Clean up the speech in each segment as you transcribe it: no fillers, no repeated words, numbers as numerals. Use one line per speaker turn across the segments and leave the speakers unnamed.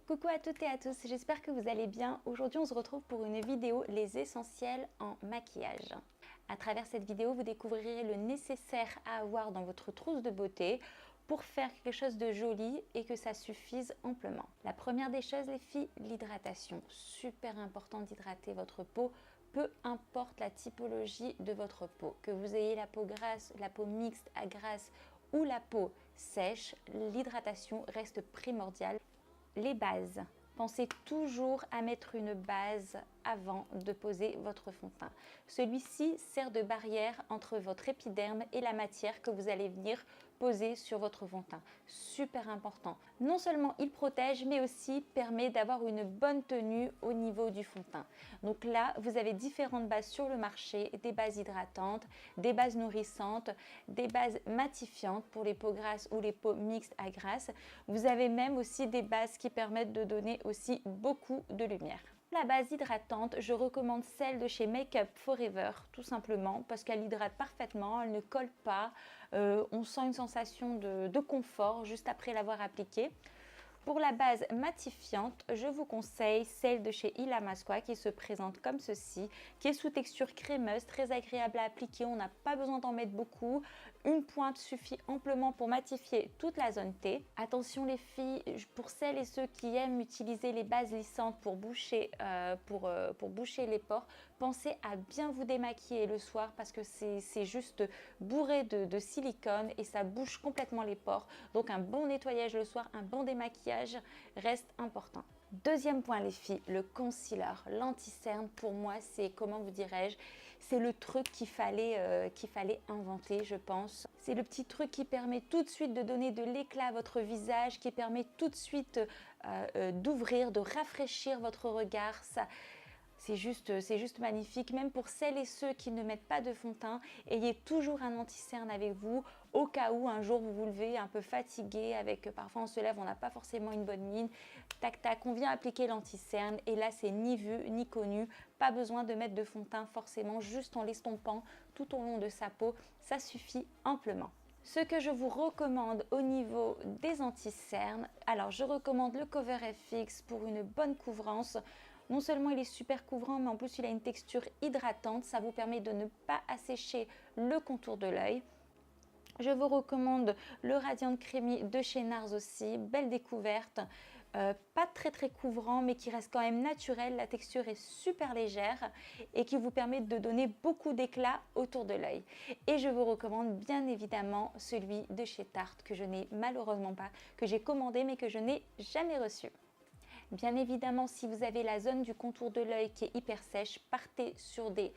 Coucou à toutes et à tous, j'espère que vous allez bien. Aujourd'hui on se retrouve pour une vidéo les essentiels en maquillage. À travers cette vidéo, vous découvrirez le nécessaire à avoir dans votre trousse de beauté pour faire quelque chose de joli et que ça suffise amplement. La première des choses les filles, l'hydratation. Super important d'hydrater votre peau, peu importe la typologie de votre peau. Que vous ayez la peau grasse, la peau mixte à grasse ou la peau sèche, l'hydratation reste primordiale. Les bases. Pensez toujours à mettre une base avant de poser votre fond de teint. Celui-ci sert de barrière entre votre épiderme et la matière que vous allez venir poser sur votre fond de teint. Super important. Non seulement il protège, mais aussi permet d'avoir une bonne tenue au niveau du fond de teint. Donc là, vous avez différentes bases sur le marché, des bases hydratantes, des bases nourrissantes, des bases matifiantes pour les peaux grasses ou les peaux mixtes à grasses. Vous avez même aussi des bases qui permettent de donner aussi beaucoup de lumière. La base hydratante, je recommande celle de chez Make Up Forever, tout simplement parce qu'elle hydrate parfaitement, elle ne colle pas, on sent une sensation de confort juste après l'avoir appliquée. Pour la base matifiante, je vous conseille celle de chez Illamasqua qui se présente comme ceci, qui est sous texture crémeuse, très agréable à appliquer, on n'a pas besoin d'en mettre beaucoup. Une pointe suffit amplement pour matifier toute la zone T. Attention les filles, pour celles et ceux qui aiment utiliser les bases lissantes pour boucher les pores, pensez à bien vous démaquiller le soir parce que c'est juste bourré de silicone et ça bouche complètement les pores. Donc un bon nettoyage le soir, un bon démaquillage reste important. Deuxième point les filles, le concealer, l'anti-cerne pour moi c'est, comment vous dirais-je, c'est le truc qu'il fallait inventer je pense. C'est le petit truc qui permet tout de suite de donner de l'éclat à votre visage, qui permet tout de suite d'ouvrir, de rafraîchir votre regard. C'est juste magnifique, même pour celles et ceux qui ne mettent pas de fond de teint, ayez toujours un anti-cerne avec vous, au cas où un jour vous vous levez un peu fatigué, parfois on se lève, on n'a pas forcément une bonne mine, tac tac, on vient appliquer l'anti-cerne et là c'est ni vu ni connu, pas besoin de mettre de fond de teint forcément, juste en l'estompant tout au long de sa peau, ça suffit amplement. Ce que je vous recommande au niveau des anti-cernes, alors je recommande le Cover FX pour une bonne couvrance. Non seulement il est super couvrant, mais en plus il a une texture hydratante. Ça vous permet de ne pas assécher le contour de l'œil. Je vous recommande le Radiant Creamy de chez NARS aussi, belle découverte, pas très couvrant mais qui reste quand même naturel, la texture est super légère et qui vous permet de donner beaucoup d'éclat autour de l'œil. Et je vous recommande bien évidemment celui de chez Tarte que je n'ai malheureusement pas, que j'ai commandé mais que je n'ai jamais reçu. Bien évidemment, si vous avez la zone du contour de l'œil qui est hyper sèche, partez sur des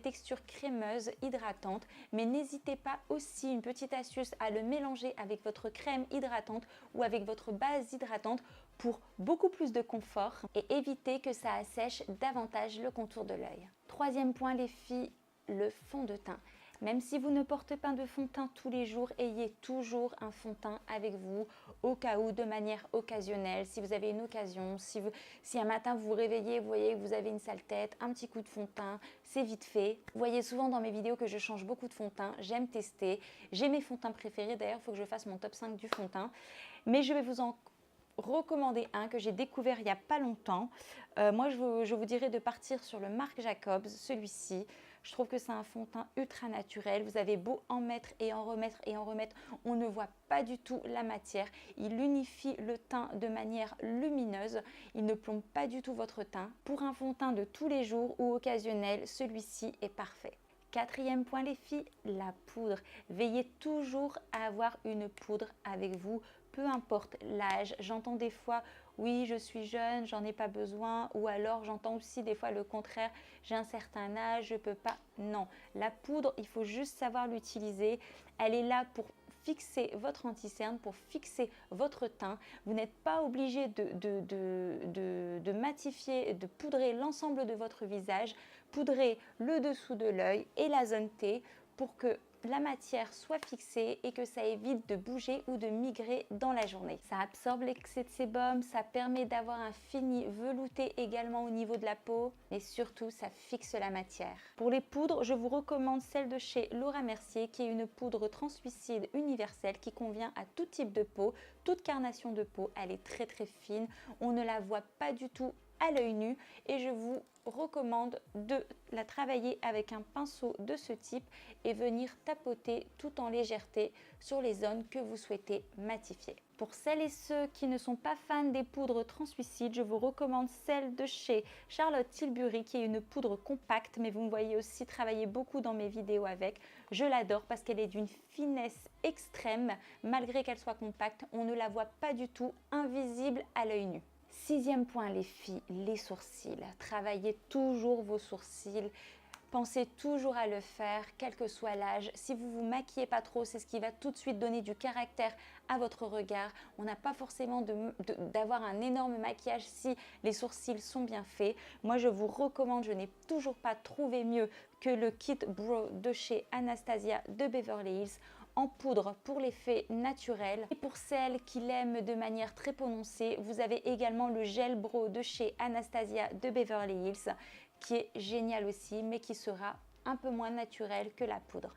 textures crémeuses, hydratantes, mais n'hésitez pas aussi, une petite astuce, à le mélanger avec votre crème hydratante ou avec votre base hydratante pour beaucoup plus de confort et éviter que ça assèche davantage le contour de l'œil. Troisième point les filles, le fond de teint. Même si vous ne portez pas de fond de teint tous les jours, ayez toujours un fond de teint avec vous au cas où, de manière occasionnelle. Si vous avez une occasion, si un matin vous vous réveillez, vous voyez que vous avez une sale tête, un petit coup de fond de teint, c'est vite fait. Vous voyez souvent dans mes vidéos que je change beaucoup de fond de teint, j'aime tester. J'ai mes fonds de teint préférés, d'ailleurs il faut que je fasse mon top 5 du fond de teint. Mais je vais vous en recommander un que j'ai découvert il n'y a pas longtemps. Moi je vous dirais de partir sur le Marc Jacobs, celui-ci. Je trouve que c'est un fond de teint ultra naturel. Vous avez beau en mettre et en remettre et en remettre, on ne voit pas du tout la matière. Il unifie le teint de manière lumineuse. Il ne plombe pas du tout votre teint. Pour un fond de teint de tous les jours ou occasionnel, celui-ci est parfait. Quatrième point les filles, la poudre. Veillez toujours à avoir une poudre avec vous, peu importe l'âge. J'entends des fois, oui je suis jeune, j'en ai pas besoin, ou alors j'entends aussi des fois le contraire, j'ai un certain âge, je peux pas. Non, la poudre, il faut juste savoir l'utiliser. Elle est là pour fixer votre anti-cerne, pour fixer votre teint. Vous n'êtes pas obligé de matifier, de poudrer l'ensemble de votre visage. Poudrez le dessous de l'œil et la zone T pour que la matière soit fixée et que ça évite de bouger ou de migrer dans la journée. Ça absorbe l'excès de sébum, ça permet d'avoir un fini velouté également au niveau de la peau et surtout ça fixe la matière. Pour les poudres, je vous recommande celle de chez Laura Mercier qui est une poudre translucide universelle qui convient à tout type de peau, toute carnation de peau. Elle est très très fine, on ne la voit pas du tout à l'œil nu et je vous recommande de la travailler avec un pinceau de ce type et venir tapoter tout en légèreté sur les zones que vous souhaitez matifier. Pour celles et ceux qui ne sont pas fans des poudres translucides, je vous recommande celle de chez Charlotte Tilbury qui est une poudre compacte, mais vous me voyez aussi travailler beaucoup dans mes vidéos avec. Je l'adore parce qu'elle est d'une finesse extrême, malgré qu'elle soit compacte, on ne la voit pas du tout invisible à l'œil nu. Sixième point les filles, les sourcils. Travaillez toujours vos sourcils. Pensez toujours à le faire, quel que soit l'âge. Si vous vous maquillez pas trop, c'est ce qui va tout de suite donner du caractère à votre regard. On n'a pas forcément d'avoir un énorme maquillage si les sourcils sont bien faits. Moi, je vous recommande, je n'ai toujours pas trouvé mieux que le kit Brow de chez Anastasia de Beverly Hills en poudre pour l'effet naturel. Et pour celles qui l'aiment de manière très prononcée, vous avez également le gel brow de chez Anastasia de Beverly Hills qui est génial aussi mais qui sera un peu moins naturel que la poudre.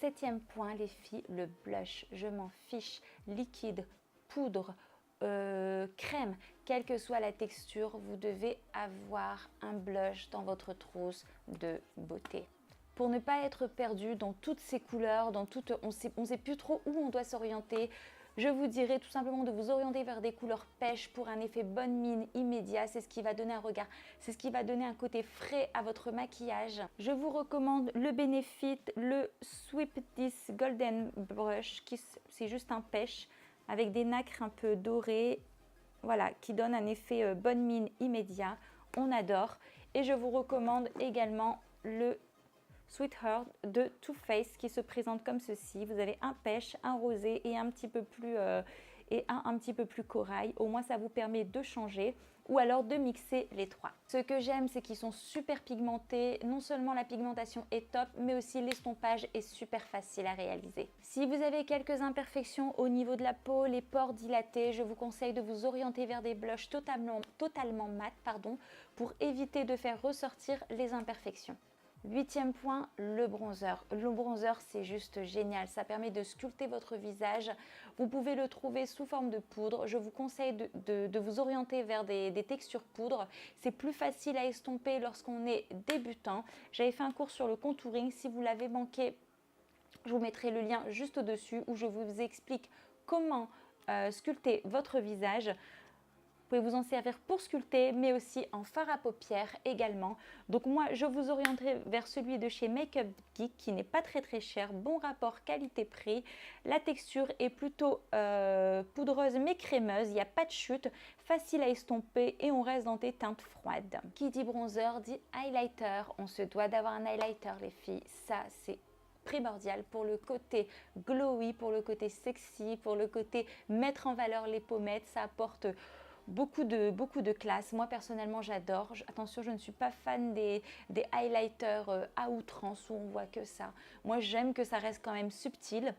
Septième point les filles, le blush. Je m'en fiche, liquide, poudre, crème, quelle que soit la texture, vous devez avoir un blush dans votre trousse de beauté. Pour ne pas être perdu dans toutes ces couleurs, on sait plus trop où on doit s'orienter, je vous dirais tout simplement de vous orienter vers des couleurs pêche pour un effet bonne mine immédiat. C'est ce qui va donner un regard, c'est ce qui va donner un côté frais à votre maquillage. Je vous recommande le Benefit, le Sweep This Golden Brush, qui c'est juste un pêche avec des nacres un peu dorées, voilà, qui donne un effet bonne mine immédiat. On adore. Et je vous recommande également le Sweetheart de Too Faced qui se présente comme ceci. Vous avez un pêche, un rosé et un petit peu plus corail. Au moins ça vous permet de changer ou alors de mixer les trois. Ce que j'aime, c'est qu'ils sont super pigmentés. Non seulement la pigmentation est top, mais aussi l'estompage est super facile à réaliser. Si vous avez quelques imperfections au niveau de la peau, les pores dilatés, je vous conseille de vous orienter vers des blushs totalement mat, pour éviter de faire ressortir les imperfections. Huitième point, le bronzer. Le bronzer, c'est juste génial. Ça permet de sculpter votre visage. Vous pouvez le trouver sous forme de poudre. Je vous conseille de vous orienter vers des textures poudre. C'est plus facile à estomper lorsqu'on est débutant. J'avais fait un cours sur le contouring. Si vous l'avez manqué, je vous mettrai le lien juste au-dessus où je vous explique comment sculpter votre visage. Vous pouvez vous en servir pour sculpter, mais aussi en fard à paupières également. Donc moi, je vous orienterai vers celui de chez Makeup Geek qui n'est pas très cher. Bon rapport qualité-prix. La texture est plutôt poudreuse mais crémeuse. Il n'y a pas de chute, facile à estomper et on reste dans des teintes froides. Qui dit bronzer dit highlighter. On se doit d'avoir un highlighter les filles. Ça, c'est primordial pour le côté glowy, pour le côté sexy, pour le côté mettre en valeur les pommettes. Ça apporte beaucoup de classe. Moi personnellement j'adore. Attention, je ne suis pas fan des highlighters à outrance où on voit que ça. Moi j'aime que ça reste quand même subtil.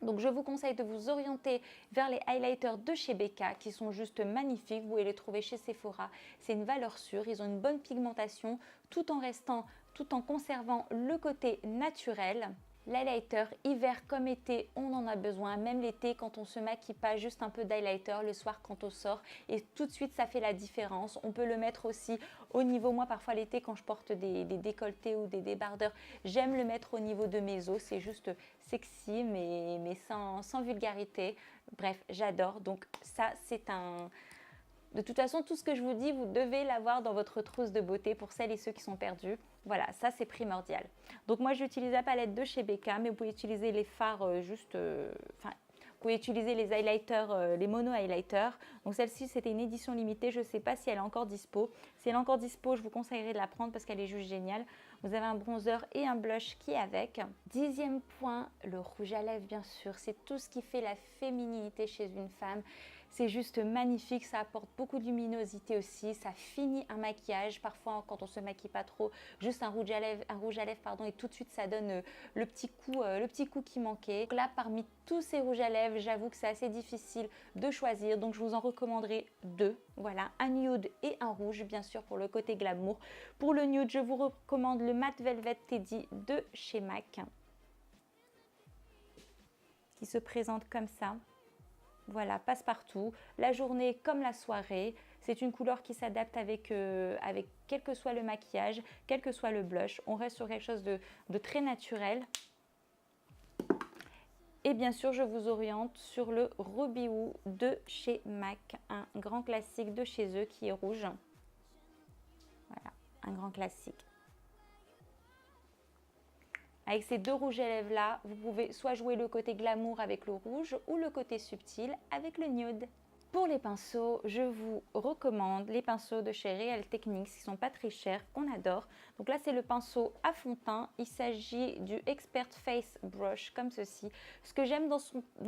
Donc je vous conseille de vous orienter vers les highlighters de chez Becca qui sont juste magnifiques. Vous pouvez les trouver chez Sephora. C'est une valeur sûre. Ils ont une bonne pigmentation tout en conservant le côté naturel. L'highlighter, hiver comme été, on en a besoin, même l'été quand on se maquille pas, juste un peu d'highlighter le soir quand on sort et tout de suite ça fait la différence. On peut le mettre aussi au niveau, moi parfois l'été quand je porte des décolletés ou des débardeurs, j'aime le mettre au niveau de mes os, c'est juste sexy mais sans vulgarité. Bref, j'adore, donc ça c'est un... De toute façon, tout ce que je vous dis, vous devez l'avoir dans votre trousse de beauté pour celles et ceux qui sont perdus. Voilà, ça c'est primordial. Donc moi j'utilise la palette de chez Becca, mais vous pouvez utiliser les fards vous pouvez utiliser les highlighters, les mono highlighters. Donc celle-ci c'était une édition limitée, je ne sais pas si elle est encore dispo. Si elle est encore dispo, je vous conseillerais de la prendre parce qu'elle est juste géniale. Vous avez un bronzer et un blush qui est avec. Dixième point, le rouge à lèvres bien sûr. C'est tout ce qui fait la féminité chez une femme. C'est juste magnifique, ça apporte beaucoup de luminosité aussi, ça finit un maquillage. Parfois, quand on se maquille pas trop, juste un rouge à lèvres, pardon, et tout de suite ça donne le petit coup qui manquait. Donc là, parmi tous ces rouges à lèvres, j'avoue que c'est assez difficile de choisir, donc je vous en recommanderai deux. Voilà, un nude et un rouge, bien sûr, pour le côté glamour. Pour le nude, je vous recommande le Matte Velvet Teddy de chez MAC, qui se présente comme ça. Voilà, passe-partout, la journée comme la soirée. C'est une couleur qui s'adapte avec quel que soit le maquillage, quel que soit le blush. On reste sur quelque chose de très naturel. Et bien sûr, je vous oriente sur le Ruby Woo de chez MAC, un grand classique de chez eux qui est rouge. Voilà, un grand classique. Avec ces deux rouges à lèvres là, vous pouvez soit jouer le côté glamour avec le rouge ou le côté subtil avec le nude. Pour les pinceaux, je vous recommande les pinceaux de chez Real Techniques qui sont pas très chers, qu'on adore. Donc là, c'est le pinceau à fond de teint. Il s'agit du Expert Face Brush comme ceci. Ce que j'aime dans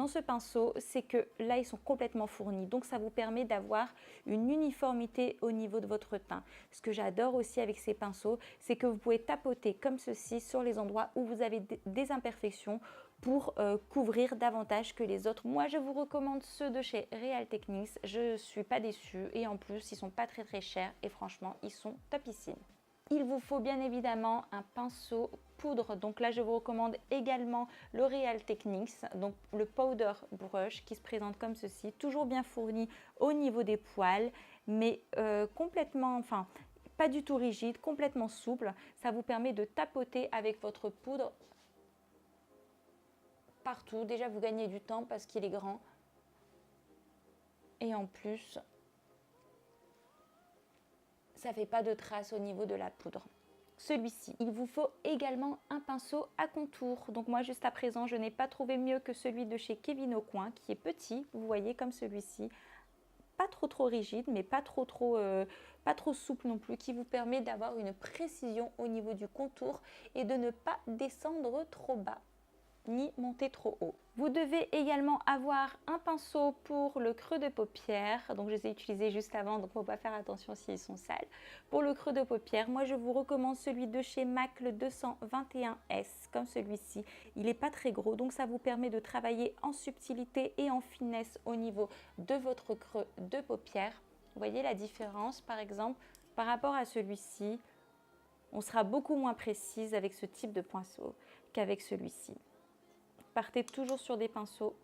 ce pinceau, c'est que là, ils sont complètement fournis. Donc ça vous permet d'avoir une uniformité au niveau de votre teint. Ce que j'adore aussi avec ces pinceaux, c'est que vous pouvez tapoter comme ceci sur les endroits où vous avez des imperfections pour couvrir davantage que les autres. Moi, je vous recommande ceux de chez Real Techniques. Je ne suis pas déçue et en plus, ils sont pas très chers et franchement, ils sont topissimes. Il vous faut bien évidemment un pinceau poudre. Donc là, je vous recommande également le Real Techniques, donc le Powder Brush qui se présente comme ceci, toujours bien fourni au niveau des poils, mais complètement, enfin, pas du tout rigide, complètement souple. Ça vous permet de tapoter avec votre poudre partout. Déjà, vous gagnez du temps parce qu'il est grand. Et en plus, ça fait pas de traces au niveau de la poudre. Celui-ci, il vous faut également un pinceau à contour. Donc moi, juste à présent, je n'ai pas trouvé mieux que celui de chez Kevyn Aucoin, qui est petit, vous voyez, comme celui-ci. Pas trop rigide, mais pas trop souple non plus, qui vous permet d'avoir une précision au niveau du contour et de ne pas descendre trop bas ni monter trop haut. Vous devez également avoir un pinceau pour le creux de paupière. Donc je les ai utilisés juste avant, donc il ne faut pas faire attention s'ils sont sales. Pour le creux de paupière, moi je vous recommande celui de chez MAC, le 221S, comme celui-ci. Il n'est pas très gros, donc ça vous permet de travailler en subtilité et en finesse au niveau de votre creux de paupière. Vous voyez la différence, par exemple, par rapport à celui-ci, on sera beaucoup moins précise avec ce type de pinceau qu'avec celui-ci. Partez toujours sur des pinceaux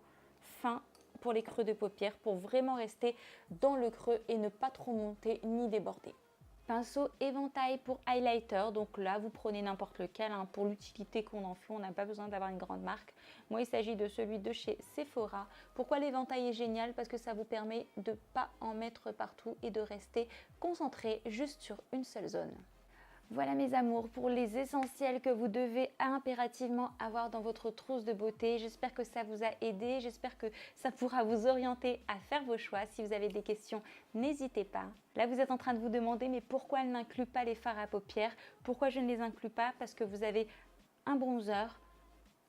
fins pour les creux de paupières pour vraiment rester dans le creux et ne pas trop monter ni déborder. Pinceau éventail pour highlighter, donc là vous prenez n'importe lequel, hein, pour l'utilité qu'on en fait, on n'a pas besoin d'avoir une grande marque. Moi il s'agit de celui de chez Sephora. Pourquoi l'éventail est génial? Parce que ça vous permet de ne pas en mettre partout et de rester concentré juste sur une seule zone. Voilà mes amours pour les essentiels que vous devez impérativement avoir dans votre trousse de beauté. J'espère que ça vous a aidé, j'espère que ça pourra vous orienter à faire vos choix. Si vous avez des questions, n'hésitez pas. Là, vous êtes en train de vous demander mais pourquoi elle n'inclut pas les fards à paupières? Pourquoi je ne les inclus pas? Parce que vous avez un bronzer,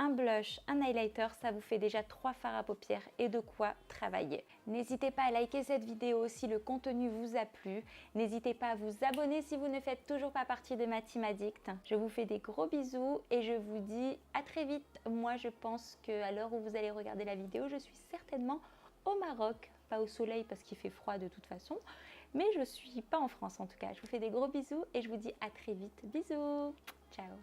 un blush, un highlighter, ça vous fait déjà 3 fards à paupières et de quoi travailler. N'hésitez pas à liker cette vidéo si le contenu vous a plu. N'hésitez pas à vous abonner si vous ne faites toujours pas partie de ma team addict. Je vous fais des gros bisous et je vous dis à très vite. Moi, je pense qu'à l'heure où vous allez regarder la vidéo, je suis certainement au Maroc. Pas au soleil parce qu'il fait froid de toute façon, mais je ne suis pas en France en tout cas. Je vous fais des gros bisous et je vous dis à très vite. Bisous, ciao.